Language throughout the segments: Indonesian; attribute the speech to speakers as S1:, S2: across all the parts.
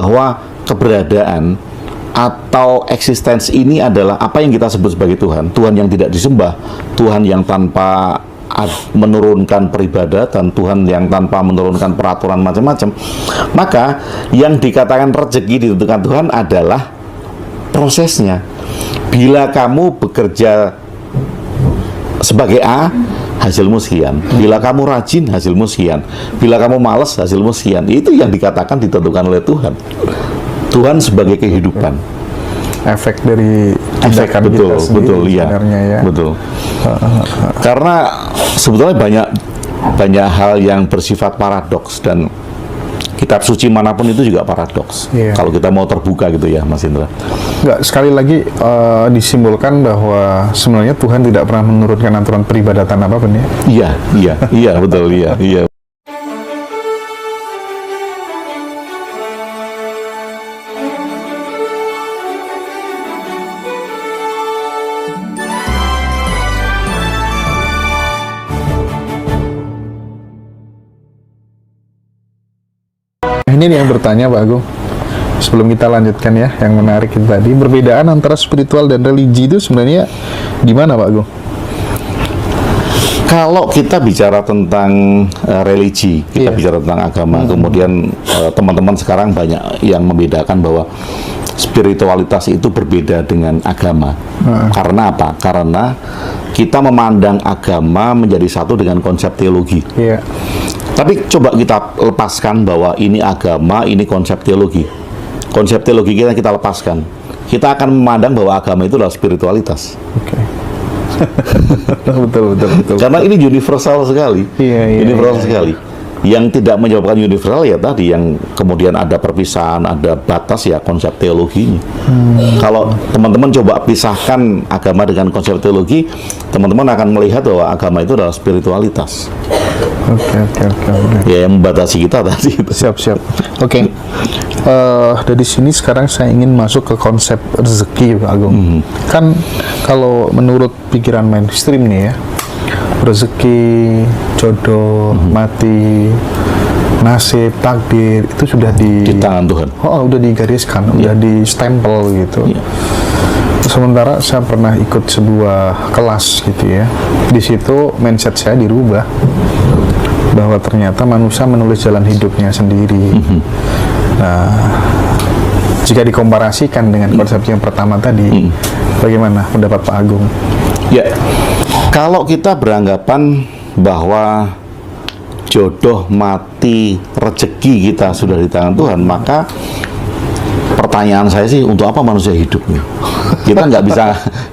S1: bahwa keberadaan atau eksistensi ini adalah apa yang kita sebut sebagai Tuhan, Tuhan yang tidak disembah, Tuhan yang tanpa menurunkan peribadatan, Tuhan yang tanpa menurunkan peraturan macam-macam. Maka yang dikatakan rezeki ditentukan Tuhan adalah prosesnya. Bila kamu bekerja sebagai A, hasilmu sekian. Bila kamu rajin, hasilmu sekian. Bila kamu malas, hasilmu sekian. Itu yang dikatakan ditentukan oleh Tuhan. Tuhan sebagai kehidupan.
S2: Efek dari tindakan
S1: betul,
S2: kita sendiri
S1: betul, iya,
S2: sebenarnya ya.
S1: betul. Karena sebetulnya banyak hal yang bersifat paradoks, dan kitab suci manapun itu juga paradoks.
S2: Iya.
S1: Kalau kita mau terbuka gitu ya, Mas Indra.
S2: Enggak, sekali lagi disimbolkan bahwa sebenarnya Tuhan tidak pernah menurunkan aturan peribadatan apapun ya.
S1: Iya, betul, iya.
S2: Ini nih yang bertanya Pak Agung. Sebelum kita lanjutkan ya, yang menarik itu tadi, perbedaan antara spiritual dan religi itu sebenarnya gimana Pak Agung?
S1: Kalau kita bicara tentang religi, kita bicara tentang agama, kemudian teman-teman sekarang banyak yang membedakan bahwa spiritualitas itu berbeda dengan agama. Karena apa? Karena kita memandang agama menjadi satu dengan konsep teologi.
S2: Iya.
S1: Tapi coba kita lepaskan bahwa ini agama, ini konsep teologi. Konsep teologi kita lepaskan. Kita akan memandang bahwa agama itu adalah spiritualitas.
S2: Oke. betul.
S1: Karena ini universal sekali.
S2: Iya,
S1: universal sekali. Yang tidak menyebabkan universal ya tadi, yang kemudian ada perpisahan, ada batas ya konsep teologinya. Kalau teman-teman coba pisahkan agama dengan konsep teologi, teman-teman akan melihat bahwa agama itu adalah spiritualitas.
S2: Oke.
S1: Ya, yang membatasi kita tadi.
S2: Siap. Oke. Dari sini sekarang saya ingin masuk ke konsep rezeki Pak Agung. Kan kalau menurut pikiran mainstream nih ya, rezeki, jodoh, mati, nasib, takdir itu sudah di
S1: tangan Tuhan.
S2: Udah digariskan, udah di stempel gitu. Sementara saya pernah ikut sebuah kelas gitu ya. Di situ mindset saya dirubah bahwa ternyata manusia menulis jalan hidupnya sendiri. Nah, jika dikomparasikan dengan konsep yang pertama tadi, bagaimana pendapat Pak Agung?
S1: Ya, kalau kita beranggapan bahwa jodoh, mati, rezeki kita sudah di tangan Tuhan, maka pertanyaan saya sih, untuk apa manusia hidup nih?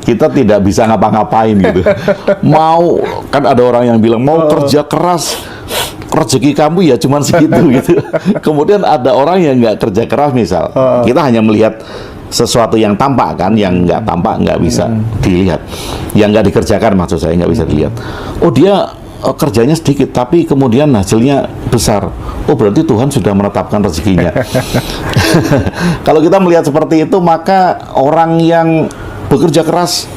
S1: Kita tidak bisa ngapa-ngapain gitu. Kan ada orang yang bilang mau kerja keras, rezeki kamu ya cuman segitu gitu. Kemudian ada orang yang nggak kerja keras misal, kita hanya melihat sesuatu yang tampak kan, yang nggak tampak nggak bisa dilihat, yang nggak dikerjakan maksud saya nggak bisa dilihat. Oh dia kerjanya sedikit tapi kemudian hasilnya besar. Oh berarti Tuhan sudah menetapkan rezekinya. Kalau kita melihat seperti itu, maka orang yang bekerja keras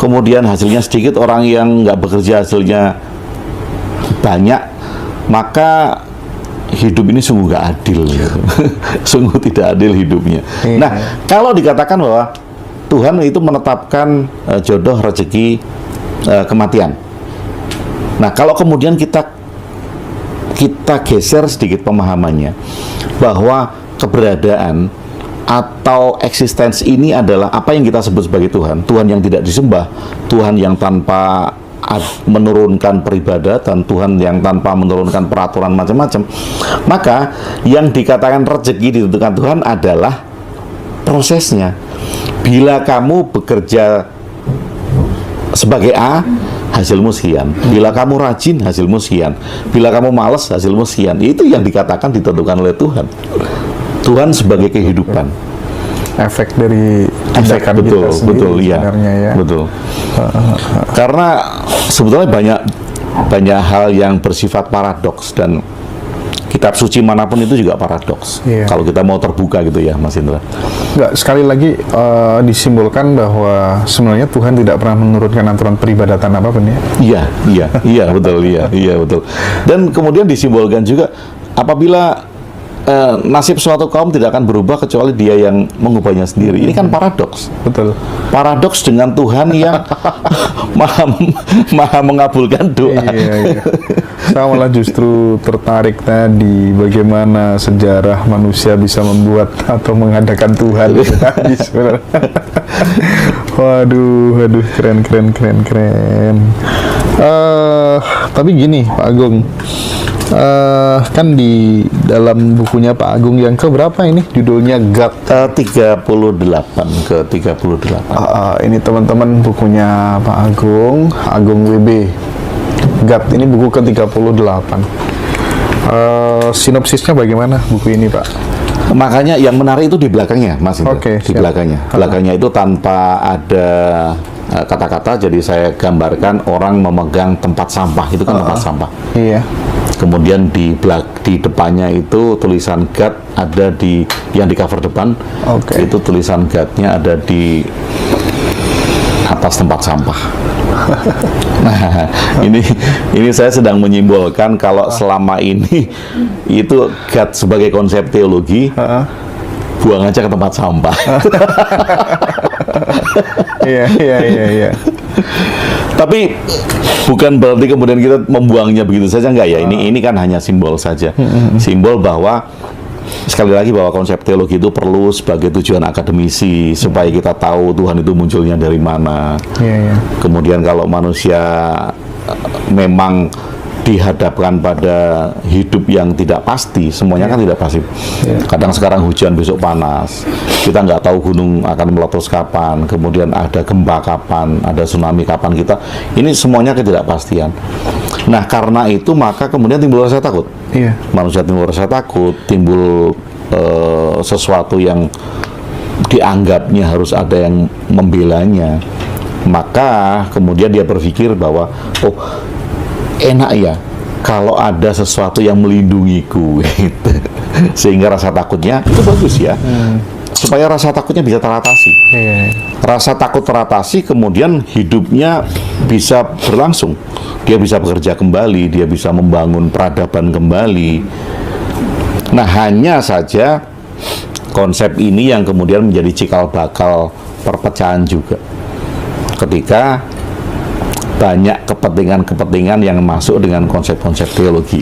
S1: kemudian hasilnya sedikit, orang yang nggak bekerja hasilnya banyak, maka hidup ini sungguh nggak adil. Sungguh tidak adil hidupnya. Nah, kalau dikatakan bahwa Tuhan itu menetapkan jodoh, rezeki, kematian. Nah, kalau kemudian kita geser sedikit pemahamannya bahwa keberadaan atau eksistensi ini adalah apa yang kita sebut sebagai Tuhan, Tuhan yang tidak disembah, Tuhan yang tanpa menurunkan peribadatan, Tuhan yang tanpa menurunkan peraturan macam-macam. Maka yang dikatakan rezeki ditentukan Tuhan adalah prosesnya. Bila kamu bekerja sebagai A, hasilmu sekian. Bila kamu rajin, hasilmu sekian. Bila kamu malas, hasilmu sekian. Itu yang dikatakan ditentukan oleh Tuhan. Tuhan sebagai kehidupan.
S2: Efek dari tindakan kita sendiri sebenarnya ya.
S1: Betul. Karena sebetulnya banyak hal yang bersifat paradoks, dan kitab suci manapun itu juga paradoks. Kalau kita mau terbuka gitu ya, Mas Indra.
S2: Enggak, sekali lagi disimbolkan bahwa sebenarnya Tuhan tidak pernah menurunkan aturan peribadatan apapun ya.
S1: Iya, betul. Dan kemudian disimbolkan juga apabila nasib suatu kaum tidak akan berubah kecuali dia yang mengubahnya sendiri. Ini kan paradoks.
S2: Betul.
S1: Paradoks dengan Tuhan yang maha mengabulkan doa.
S2: Iya. Saya malah justru tertarik tadi bagaimana sejarah manusia bisa membuat atau mengadakan Tuhan tadi sebenarnya. Waduh, keren. Tapi gini, Pak Agung. Kan di dalam bukunya Pak Agung yang keberapa ini judulnya God
S1: 38 ke 38.
S2: Ini teman-teman bukunya Pak Agung WB God, ini buku ke 38. Sinopsisnya bagaimana buku ini, Pak?
S1: Makanya yang menarik itu di belakangnya, Mas.
S2: Oke,
S1: di
S2: siap.
S1: belakangnya itu tanpa ada kata-kata, jadi saya gambarkan orang memegang tempat sampah, itu kan tempat sampah.
S2: Iya.
S1: Kemudian di depannya itu tulisan God ada yang di cover depan.
S2: Oke.
S1: Itu tulisan God-nya ada di atas tempat sampah. Nah, ini saya sedang menyimbolkan kalau selama ini itu God sebagai konsep teologi, buang aja ke tempat sampah.
S2: Iya.
S1: Tapi bukan berarti kemudian kita membuangnya begitu saja, enggak ya. Ini kan hanya simbol saja. Simbol bahwa sekali lagi bahwa konsep teologi itu perlu sebagai tujuan akademisi supaya kita tahu Tuhan itu munculnya dari mana.
S2: Iya.
S1: Kemudian kalau manusia memang dihadapkan pada hidup yang tidak pasti, semuanya kan tidak pasti. Kadang sekarang hujan, besok panas. Kita nggak tahu gunung akan meletus kapan, kemudian ada gempa kapan, ada tsunami kapan kita. Ini semuanya ketidakpastian. Nah, karena itu maka kemudian timbul rasa takut.
S2: Iya.
S1: Manusia timbul rasa takut, timbul sesuatu yang dianggapnya harus ada yang membelanya. Maka kemudian dia berpikir bahwa enak ya kalau ada sesuatu yang melindungiku gitu. Sehingga rasa takutnya itu bagus ya. Supaya rasa takutnya bisa teratasi. Rasa takut teratasi, kemudian hidupnya bisa berlangsung. Dia bisa bekerja kembali, dia bisa membangun peradaban kembali. Nah, hanya saja konsep ini yang kemudian menjadi cikal bakal perpecahan juga. Ketika banyak kepentingan-kepentingan yang masuk dengan konsep-konsep teologi.